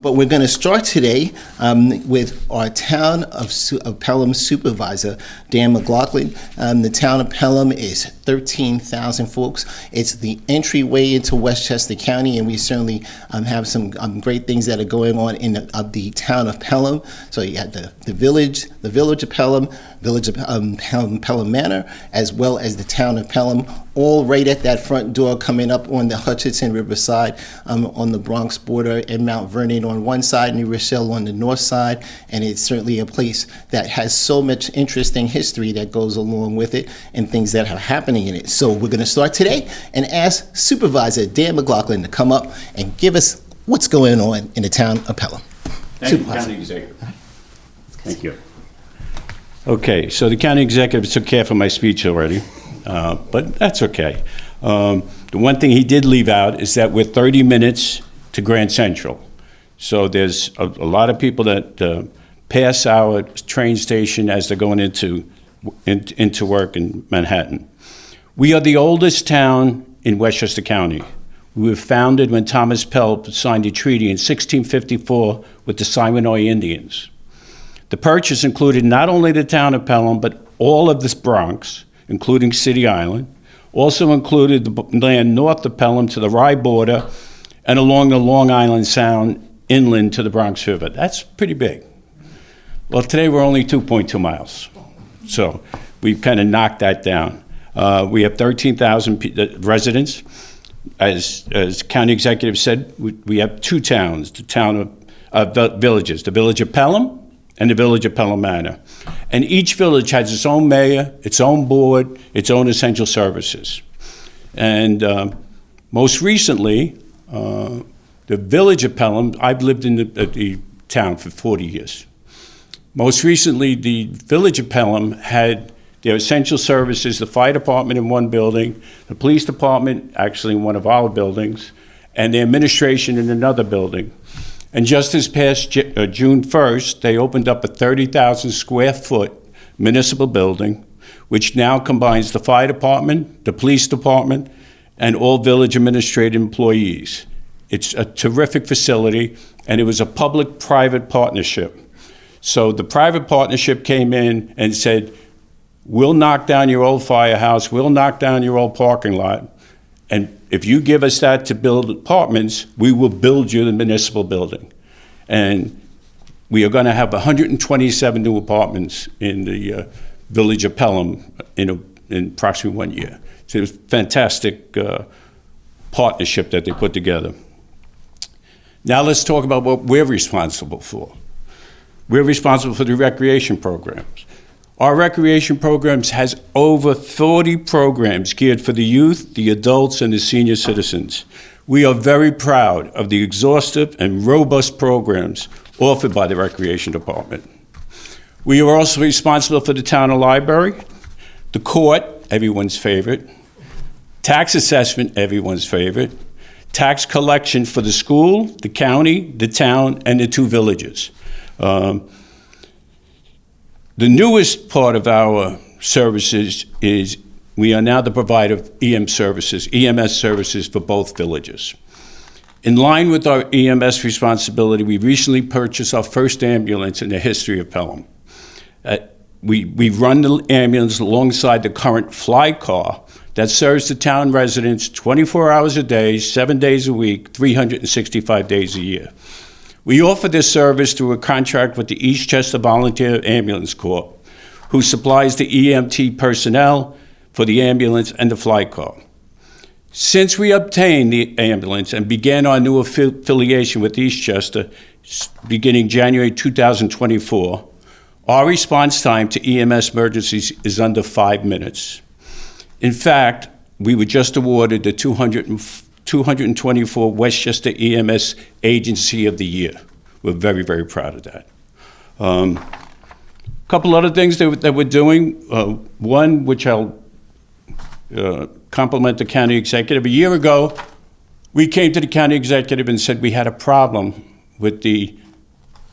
But we're going to start today with our town of Pelham Supervisor, Dan McLaughlin. The town of Pelham is 13,000 folks. It's the entryway into Westchester County, and we certainly have some great things that are going on in the town of Pelham. So you have the village of Pelham, village of Pelham Manor, as well as the town of Pelham, all right at that front door coming up on the Hutchinson River side, on the Bronx border, and Mount Vernon on one side, New Rochelle on the north side. And it's certainly a place that has so much interesting history that goes along with it and things that are happening in it. So we're going to start today and ask Supervisor Dan McLaughlin to come up and give us what's going on in the town of Pelham. Thank you, County Executive. Thank you. Okay, so the County Executive took care of my speech already, but that's okay. The one thing he did leave out is that we're 30 minutes to Grand Central. So there's a lot of people that pass our train station as they're going into work in Manhattan. We are the oldest town in Westchester County. We were founded when Thomas Pell signed a treaty in 1654 with the Seminole Indians. The purchase included not only the town of Pelham, but all of the Bronx, including City Island. Also included the land north of Pelham to the Rye border and along the Long Island Sound inland to the Bronx River. That's pretty big. Well, today we're only 2.2 miles. So we've kind of knocked that down. We have 13,000 residents. As County Executive said, we have two towns, the town of villages, the village of Pelham and the village of Pelham Manor. And each village has its own mayor, its own board, its own essential services. And most recently, the village of Pelham, I've lived in the town for 40 years. Most recently, the village of Pelham had their essential services, the fire department in one building, the police department actually in one of our buildings, and the administration in another building. And just this past June 1st, they opened up a 30,000 square foot municipal building, which now combines the fire department, the police department, and all village administrative employees. It's a terrific facility, and it was a public-private partnership. So the private partnership came in and said, we'll knock down your old firehouse, we'll knock down your old parking lot, and if you give us that to build apartments, we will build you the municipal building. And we are going to have 127 new apartments in the village of Pelham in approximately 1 year. So it was a fantastic partnership that they put together. Now let's talk about what we're responsible for. We're responsible for the recreation programs. Our recreation programs has over 40 programs geared for the youth, the adults, and the senior citizens. We are very proud of the exhaustive and robust programs offered by the Recreation Department. We are also responsible for the town library, the court, everyone's favorite, tax assessment, everyone's favorite, tax collection for the school, the county, the town, and the two villages. The newest part of our services is we are now the provider of EMS services for both villages. In line with our EMS responsibility, we recently purchased our first ambulance in the history of Pelham. We run the ambulance alongside the current fly car that serves the town residents 24 hours a day, 7 days a week, 365 days a year. We offer this service through a contract with the Eastchester Volunteer Ambulance Corps, who supplies the EMT personnel for the ambulance and the fly car. Since we obtained the ambulance and began our new affiliation with Eastchester beginning January 2024, our response time to EMS emergencies is under 5 minutes. In fact, we were just awarded the 224 Westchester EMS Agency of the Year. We're very, very proud of that. A couple other things that we're doing. One, which I'll compliment the county executive. A year ago, we came to the county executive and said we had a problem with the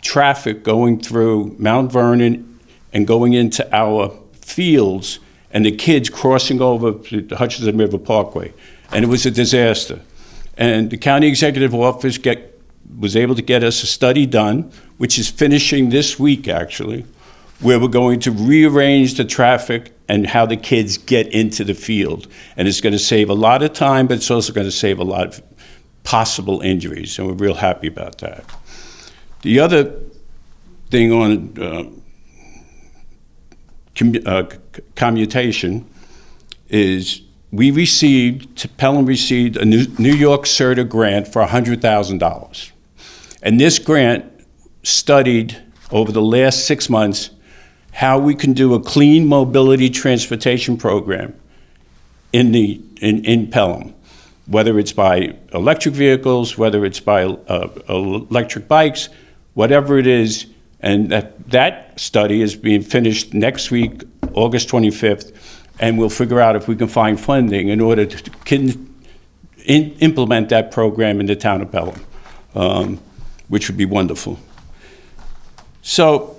traffic going through Mount Vernon and going into our fields and the kids crossing over the Hutchinson River Parkway. And it was a disaster. And the county executive office was able to get us a study done, which is finishing this week, actually, where we're going to rearrange the traffic and how the kids get into the field. And it's going to save a lot of time, but it's also going to save a lot of possible injuries, and we're real happy about that. The other thing on commutation is Pelham received a New York CERTA grant for $100,000. And this grant studied over the last 6 months how we can do a clean mobility transportation program in Pelham, whether it's by electric vehicles, whether it's by electric bikes, whatever it is. And that study is being finished next week, August 25th, and we'll figure out if we can find funding in order to implement that program in the town of Pelham, which would be wonderful. So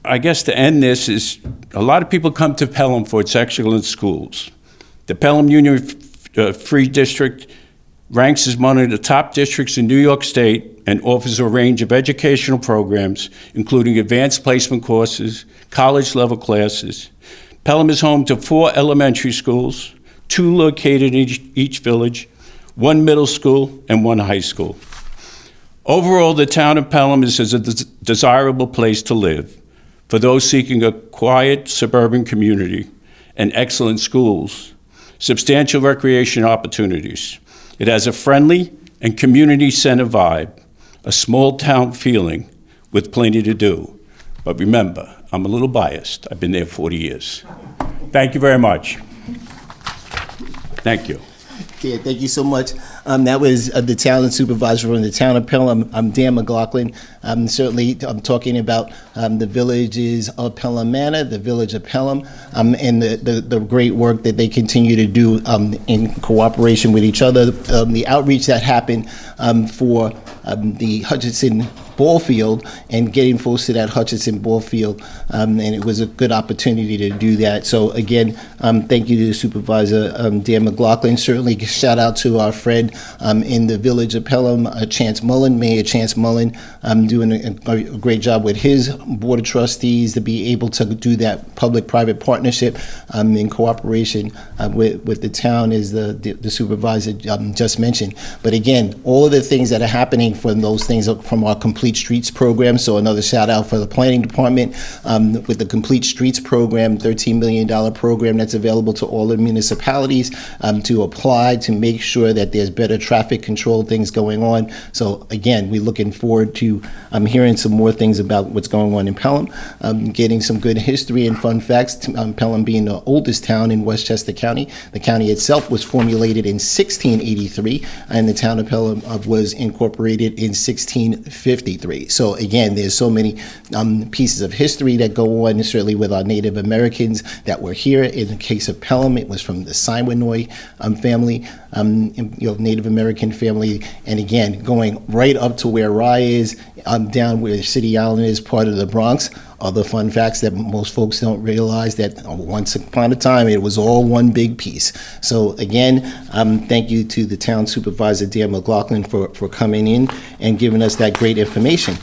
I guess to end this is, a lot of people come to Pelham for its excellent schools. The Pelham Union Free District ranks as one of the top districts in New York State and offers a range of educational programs, including advanced placement courses, college-level classes. Pelham is home to 4 elementary schools, 2 located in each village, 1 middle school, and 1 high school. Overall, the town of Pelham is a desirable place to live for those seeking a quiet suburban community and excellent schools, substantial recreation opportunities. It has a friendly and community-centered vibe, a small-town feeling with plenty to do. But remember, I'm a little biased. I've been there 40 years. Thank you very much. Thank you. Okay, thank you so much. That was the town supervisor from the town of Pelham. I'm Dan McLaughlin. Certainly, I'm talking about the villages of Pelham Manor, the village of Pelham, and the great work that they continue to do in cooperation with each other. The outreach that happened for the Hutchinson ball field and getting folks to that Hutchinson ball field, and it was a good opportunity to do that. So again, thank you to the supervisor, Dan McLaughlin. Certainly shout out to our friend in the village of Pelham, Chance Mullen, Mayor Chance Mullen, doing a great job with his board of trustees to be able to do that public-private partnership in cooperation with the town, as the supervisor just mentioned. But again, all of the things that are happening from those things from our Complete Streets program. So another shout out for the planning department with the Complete Streets program, $13 million program that's available to all the municipalities to apply to make sure that there's better traffic control things going on. So again, we're looking forward to hearing some more things about what's going on in Pelham, getting some good history and fun facts. Pelham being the oldest town in Westchester County. The county itself was formulated in 1683, and the town of Pelham was incorporated in 1653. So again, there's so many pieces of history that go on, certainly with our Native Americans that were here. In the case of Pelham, it was from the Siwanoy family, Native American family, and again, going right up to where Rye is, down where City Island is, part of the Bronx. Other fun facts that most folks don't realize, that once upon a time it was all one big piece. So again, thank you to the town supervisor, Dan McLaughlin, for coming in and giving us that great information.